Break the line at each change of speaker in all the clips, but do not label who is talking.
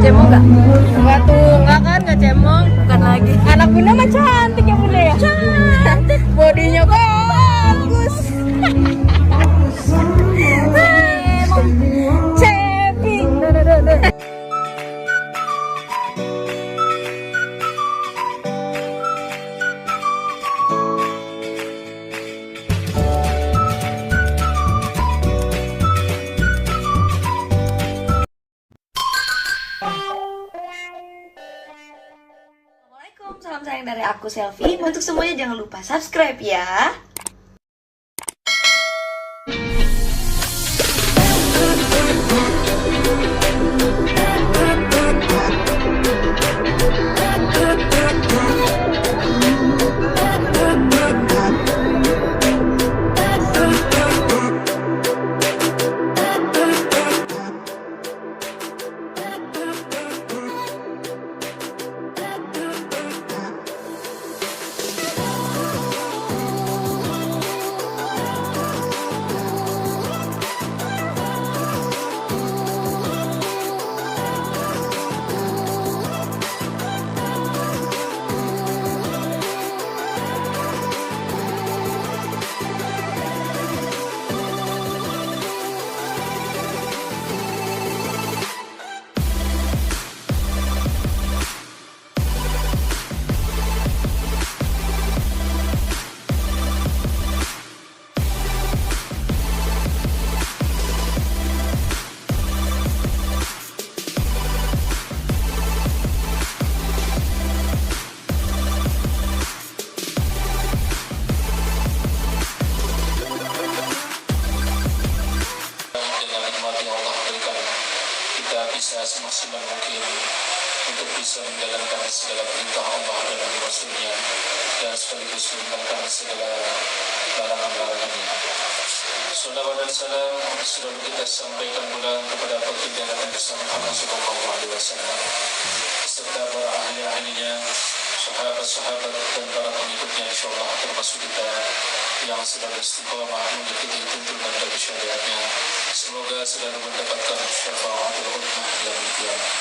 Cemong nggak?
Enggak tuh, enggak kan, enggak cemong.
Bukan lagi.
Anak bunda mah cantik ya bunda ya. Cantik. Bodinya bagus. Cepi.
Assalamualaikum, salam sayang dari aku Selfi. Untuk semuanya jangan lupa subscribe ya.
Bisa semaksimal mungkin untuk bisa menjalankan segala perintah Allah dan Rasulnya dan sekaligus meninggalkan segala larangan-larangannya. Salawat dan salam selalu kita sampaikan pula kepada baginda Nabi Muhammad SAW serta para ahli-ahlinya, sahabat-sahabat dan para pengikutnya, insyaallah termasuk kita yang sedang istiqamah mengikuti tuntunan dari syariatnya. Semoga selalu mendapatkan syafaatul ummah yaumil qiyamah.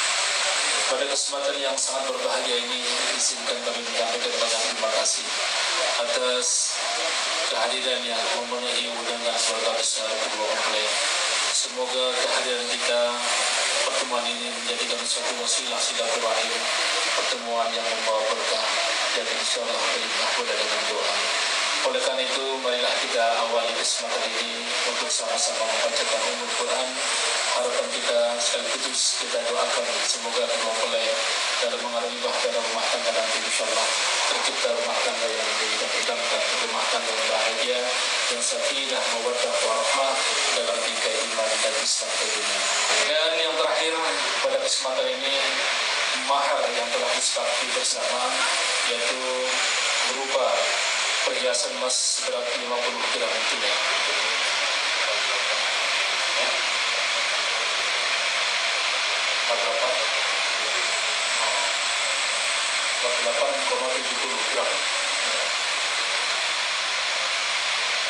Pada kesempatan yang sangat berbahagia ini, izinkan kami menyampaikan banyak terima kasih atas kehadiran yang memenuhi undangan keluarga besar kedua mempelai. Semoga kehadiran kita pertemuan ini menjadikan suatu wasilah silaturahim, pertemuan yang membawa berkah dan insyaallah berlimpah pula dengan doa. Oleh karena itu, marilah kita awali kesempatan ini untuk sama-sama membacakan Ummul Quran. Harapan kita sekaligus kita doakan semoga kedua mempelai dalam mengalami bahtera rumah tangga nanti insyaallah tercipta rumah tangga yang didamkan, rumah tangga yang bahagia, yang sakinah, mawadah, warahmah dalam bingkai iman dan Islam tentunya. Dan yang terakhir pada kesempatan ini, mahar yang telah disepakati bersama yaitu berupa perhiasan emas seberat 50 gram tunai. 48,70 gram.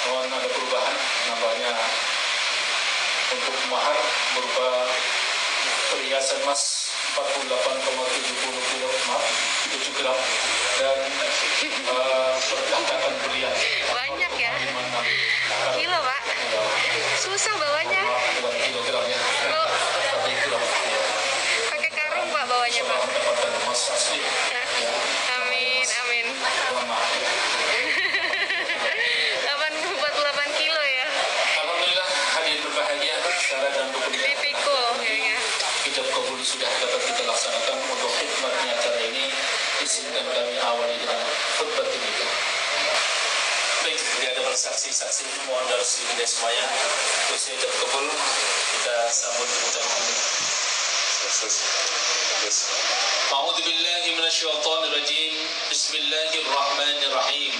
Mohon ada perubahan, nambahnya untuk mahar berupa perhiasan emas 7 gram dan percakapan berlian.
Banyak ya. Kilo, Pak. Susah bawanya.
Kilogram ya.
Pakai karung, Pak, bawanya, Pak.
Mendapatkan emas asli.
Amin, amin. 48 kilo ya.
Alhamdulillah, hadir berbahagia secara dan dokumen.
Dipikul kayaknya.
Ijab kabul sudah dapat kita laksanakan. Untuk khidmatnya acara ini izinkan kami awali dengan khutbah nikah. Baik, seperti ada saksi-saksi mohon dari kita semuanya. Terus ijab kabul kita sambut ucapan. A'udzu billahi minasyaitonir rajim. Bismillahirrahmanirrahim.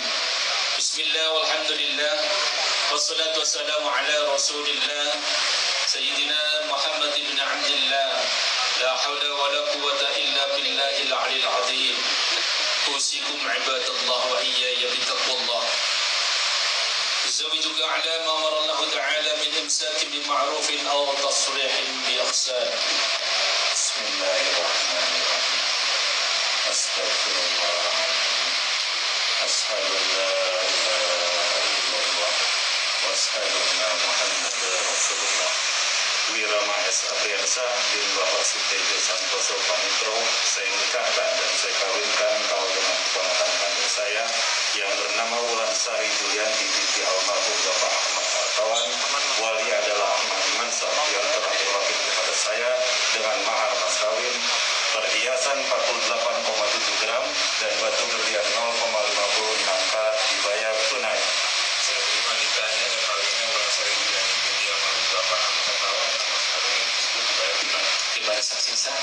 Bismillah walhamdulillah. Wassalatu wassalamu ala Rasulillah Sayyidina Muhammad ibn Abdillah. La hawla wa la quwwata illa billahil aliyil azim. Usikum ibadallah wa iyaya bitaqwallah. Zawijuka ala ma amara Allah ta'ala min imsakin bi ma'rufin aw tasrihin bi ihsan. Bismillahirrahmanirrahim. Wulan Dwirama S. bin Bapak Sitejo Santoso Panitro, saya nikahkan dan saya kawinkan engkau dengan keponakan kandung saya yang bernama Wulan Sari Julianti binti almarhum Bapak Ahmad Hartawan. Wali adalah Ahmad Mansur yang telah berwakil kepada saya dengan mahar mas kawin perhiasan 48,7 gram dan batu berlian 0,56 karat dibayar tunai. Saya terima nikahnya dan kawinnya Wulan Sari Julianti binti almarhum Bapak Ahmad Hartawan dan mas kawin tersebut dibayar tunai. Terima kasih sah.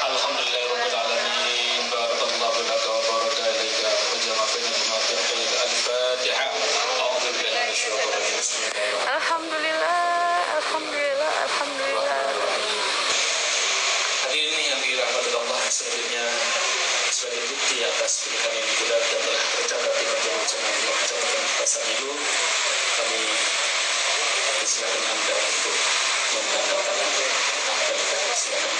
Alhamdulillahirabbil alamin. Barakallahu laka wa baraka ilaika wa jama'a bainakuma fi khair. Al-Fatihah. A'udzu billahi minasyaitonir rajim. Bismillahirrahmanirrahim.
Alhamdulillah.
Hadirin yang dirahmati Allah, selanjutnya sebagai bukti atas pernikahan yang bulat dan telah tercatat di kantor Janna Catatan Pasamilu, kami persilakan Anda untuk menandatangani pernikahan. Silakan.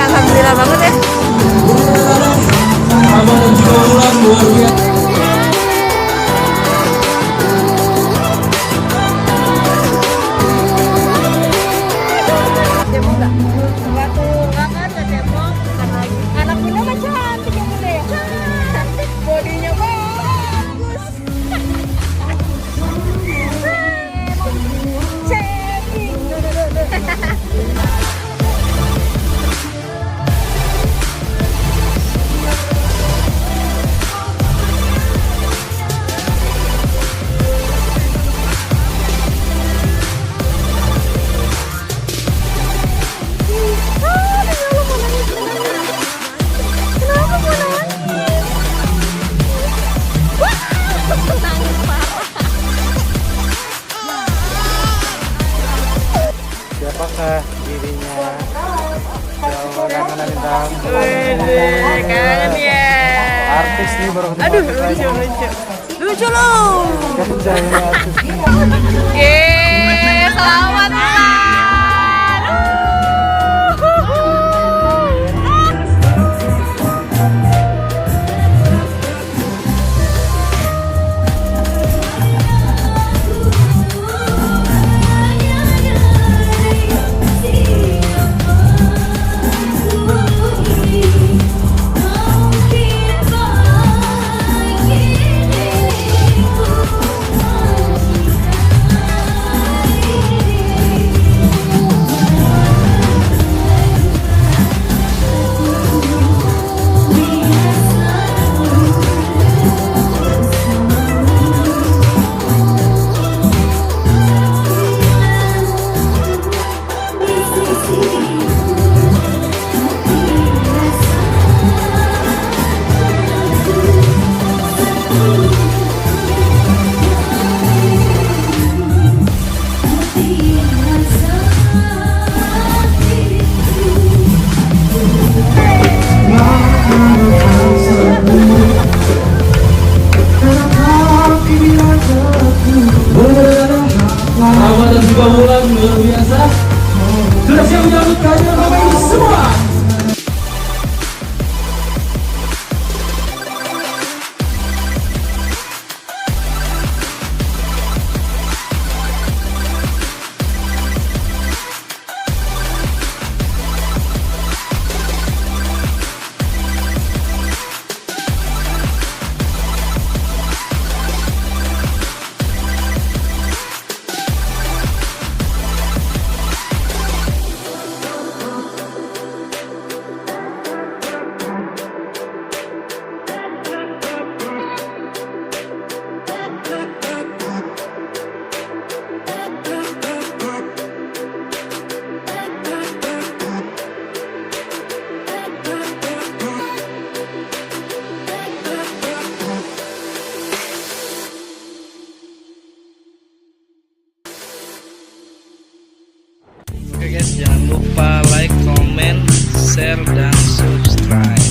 Alhamdulillah banget ya. Cebok nggak? Nggak tuh, nggak kan nggak cebok. Bukan lagi. Anak Bunda mah cantik ya Bunda ya. Cantik, bodinya bagus. Cantik.
Siapakah dirinya? Kangen bintang.
Wih, kangen ya.
Artis nih baru ketemu.
Aduh,
artis lagi.
lucu loh.
Kerja ini artis.
Selamat Wulan.
guys, jangan lupa like, comment, share, dan subscribe.